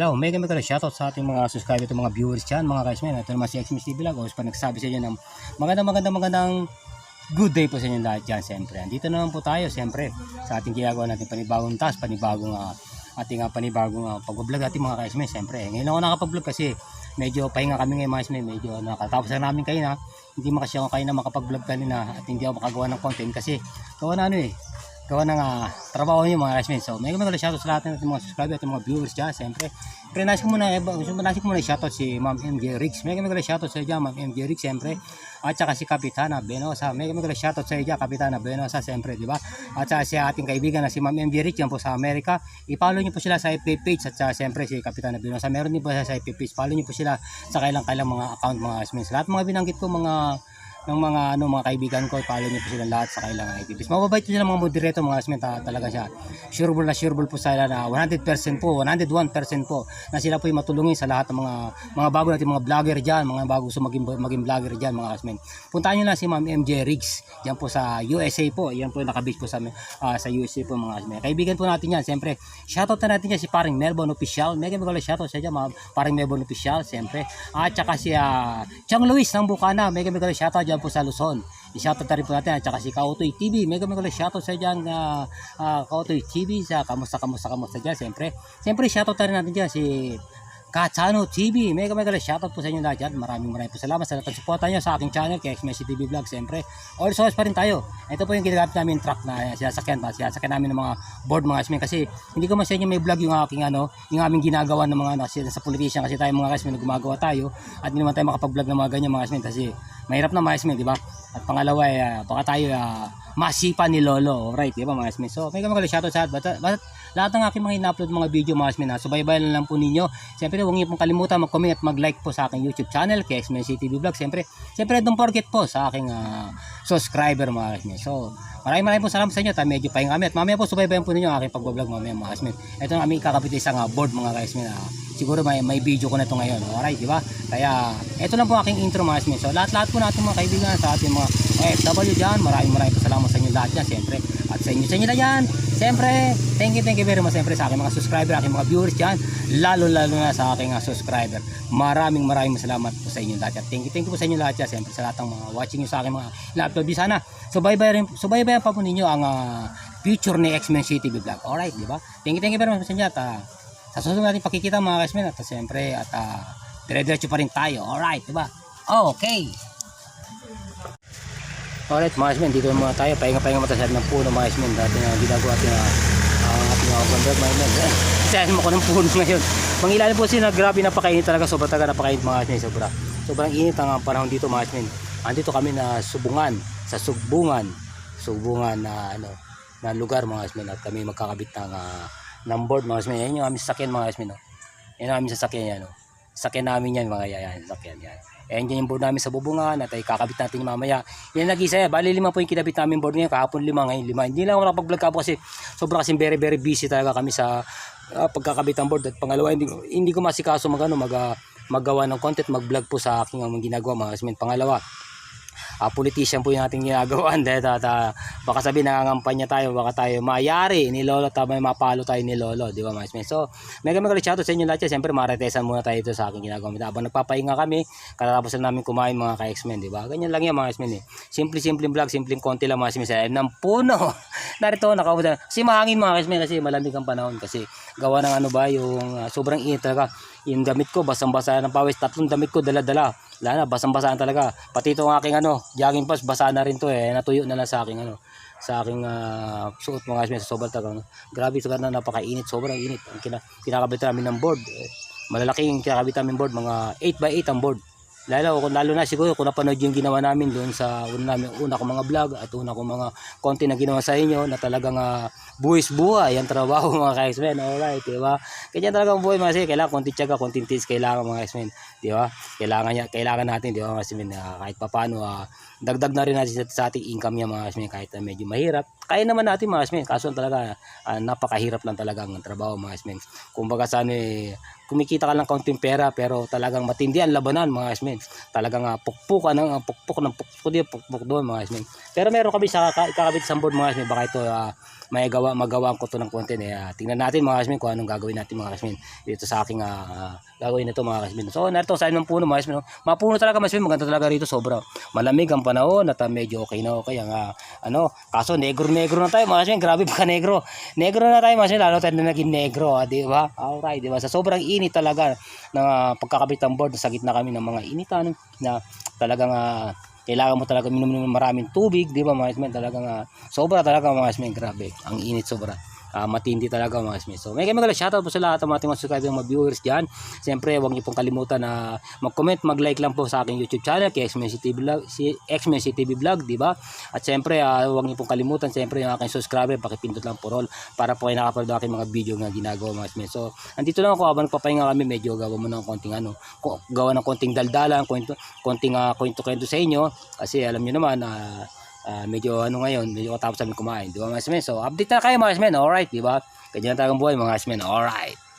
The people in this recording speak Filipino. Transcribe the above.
Hello, mega shoutout sa ating mga subscriber at mga viewers dyan, mga guys-men. Ito naman si XMS TV Vlog. Pa nagsabi sa inyo ng magandang good day po sa inyo lahat dyan. Siyempre, andito naman po tayo siyempre sa ating ginagawa natin panibagong task, panibagong pag-vlog ating mga guys-men. Siyempre, ngayon ako nakapag-vlog kasi medyo pahinga kami ngayon mga guys-men. Medyo nakatapos na namin kayo na. Hindi makasya ako kayo na makapag-vlog kanina at hindi ako makagawa ng content kasi gawa ng trabaho nyo mga guys-men. So mega shoutout sa lahat ng mga subscriber at mga viewers dyan. Siyempre, nais ko muna shoutout si Ma'am MJ Riggs. Mega shoutout sa iyo dyan, Ma'am MJ Riggs, siyempre. At saka si Kapitana Benosa. Mega shoutout sa iyo dyan, Kapitana Benosa, siyempre, di ba? At saka si ating kaibigan na si Ma'am MJ Riggs, yan po sa Amerika. I-follow nyo po sila sa FB page. At saka siyempre si Kapitana Benosa, meron din po sa FB page. Follow nyo po sila sa kailang mga account mga guys-men. Sa lahat mga binanggit ko mga kaibigan ko, follow niyo po sila lahat sa kailangan activities. Mababait po sila mga moderator mga guys-men, talaga siya. Sureable po sila na 100% po, 101% po na sila po yung matulungin sa lahat ng mga bago natin mga vlogger diyan, mga bago gusto maging vlogger diyan mga guys-men. Puntahan niyo lang si Ma'am MJ Riggs, diyan po sa USA po. Yan po nakabase po sa USA po mga guys-men. Kaibigan po natin yan, siyempre. Shoutout na natin yan si Paring Melbourne Official. Mega shoutout sa diyan, Paring Melbourne Official, siyempre. At saka si Chang Luis ng Bukana, mega shoutout dyan po sa Luzon. I-shoutout na rin po natin at saka si Kautoy TV. Mega shoutout sa dyan Kautoy TV sa kamusta dyan. Siyempre shoutout na rin natin dyan si Katsano TV. Mega shoutout po sa inyo lahat dyan. Maraming po salamat sa lahat ng suporta nyo sa aking channel kay XMS TV Vlog. Siyempre all source pa rin tayo. Ito po yung ginagamit namin truck na sinasakyan namin ng mga board mga guys-men, kasi hindi ko sa inyo may vlog yung yung aming ginagawa ng mga sa politician, kasi tayo mga guys-men gumagawa tayo at hindi naman tayo makapag-vlog ng mga ganyan mga guys-men kasi mahirap na mga guys-men, di ba? At pangalawa baka tayo masipa ni Lolo, alright, di ba mga guys-men? So mega shoutout sa lahat ng aking mga in-upload mga video mga guys-men, subaybayan lang po ninyo. Siyempre huwag niyo pong kalimutan mag-comment at mag-like po sa aking YouTube channel kay XMS TV Vlog. Siyempre don't forget po sa aking subscriber mga guys-men. So maraming po salamat sa inyo. Medyo pahinga kami at mamaya po subaybayan po ninyo ang aking pag-vlog mamaya mga guys-men. Ito ang aming kakabit isang board mga guys-men. Siguro may video ko na ito ngayon, alright, di ba? Kaya ito lang po aking intro mga guys-men. So lahat po natin mga kaibigan sa ating mga OFW dyan, maraming po salamat sa inyo lahat dyan siyempre. At sa inyo na dyan, siyempre thank you very much siyempre sa aking mga subscriber, aking mga viewers dyan, lalo na sa aking subscriber. Maraming salamat po sa inyo lahat. Thank you po sa inyo lahat dyan, siyempre sa lahat ng mga watching nyo sa aking mga in-upload. Di sana subaybayan pa po ninyo ang future ni XMS TV Vlog, alright, di ba? Thank you very much sa inyo at sa susunod natin pakikita mga guys-men at siyempre at dire-diretso pa rin tayo, alright, di ba? Okay. Alright mga guys-men, dito muna tayo, pahinga muna sa ng puno mga guys-men. Dati na ginagawa ating vlog mga guys-men. Isahin mo ko ng puno ngayon. Mangilalim po sila, grabe napakainit talaga, napakainit mga guys-men, sobrang init ang panahon dito mga guys-men. Andito kami na sa Sugbungan na lugar mga guys-men, at kami magkakabit ng board mga guys-men. Yan yung aming sasakyan mga guys-men. Yan ang aming sasakyan yan. Sasakyan namin yan mga sasakyan yan. Ayan yung board namin sa Bubungan at ay kakabit natin mamaya. Yan nag-isa bali 5 po yung kinabit namin board ngayon. Kahapon 5, ngayon 5. Hindi lang ako nakapag-vlog po kasi sobra kasing very busy talaga kami sa pagkakabit ng board. At pangalawa, hindi ko masikaso maggawa ng content, mag-vlog po sa aking ginagawa mga guys-men. Pangalawa, politician po yung ating ginagawa dahil baka sabihin nangangampanya tayo, baka tayo mayari ni Lolo, may mapalo tayo ni Lolo, di ba mga guys-men? So mega shoutout sa inyo lahat yan. Siyempre maritesan muna tayo ito sa aking ginagawa habang nagpapahinga kami, katatapos na namin kumain mga ka-X-Men, di ba? Ganyan lang yan mga guys-men simpleng vlog, simpleng konti lang mga guys-men sa ng puno. Narito nakaupo kasi mahangin mga guys-men, kasi malamig ang panahon, kasi gawa ng yung sobrang init talaga. Yung damit ko basang-basa ng pawis, 3 damit ko dala-dala, basang-basaan talaga. Pati ito ang aking jogging pass, basa na rin to natuyo na lang sa aking suot mga guys-men, sa sobrang tagang. Grabe talaga na napakainit, sobrang init. Ang kinakabit namin ng board, malalaking kinakabit namin board, mga 8x8 ang board. Lalo na siguro kung napanood yung ginawa namin doon sa una ko mga vlog at una ko mga content na ginawa sa inyo, na talagang buhay ang trabaho mga guys-men, alright, di ba? Kaya talaga ang buhay mga guys-men, kailangan konting tiyaga, konting tiis, kailangan mga guys-men, di ba? Kailangan natin, di ba mga guys-men, kahit papaano dagdag na rin natin sa ating income niya mga kasmin, kahit na medyo mahirap. Kaya naman natin mga kasmin, kaso talaga napakahirap lang talaga ang trabaho mga kasmin. Kumbaga sa ano kumikita ka lang kaunting pera pero talagang matindi ang labanan mga kasmin. Talagang pukpuk pukpuk doon mga kasmin. Pero meron kami sa kakabit sa board mga kasmin, baka ito magawa ko to ng content tingnan natin mga kasmin kung anong gagawin natin mga kasmin dito sa aking gagawin nito mga kasmin. So narito sa ng puno mga kasmin, mapuno talaga mga kasmin, maganda talaga rito, sobra malamig ang panahon at medyo okay na okay ang kaso negro na tayo mga kasmin, grabe pa negro na tayo mga kasmin, lalo tayo na naging negro di ba? Alright, di ba? Sa sobrang init talaga ng pagkakabit ng board, sa gitna kami ng mga initan na talagang kailangan mo talaga minom ng maraming tubig, di ba mga kasmin? Talagang sobra talaga mga kasmin, grabe ang init, sobra matindi talaga mga kasmin. So may shoutout po sa lahat ng ating mga subscribers, mga viewers dyan. Siyempre huwag niyo pong kalimutan na mag-comment, mag-like lang po sa aking YouTube channel kay X-Men TV Vlog, di ba? At siyempre huwag niyo pong kalimutan siyempre yung aking subscriber, pakipindot lang po all para po kayo nakapanood ng aking mga video na ginagawa mga kasmin. So andito lang ako habang nagpapahinga kami, medyo gawa mo ng konting gawa ng konting daldalan, konting kwento sa inyo kasi alam niyo naman medyo ngayon, medyo katapos namin kumain, di ba mga kasmen? So update na kayo mga kasmen, alright, di ba? Ganyan talagang buhay mga kasmen, alright.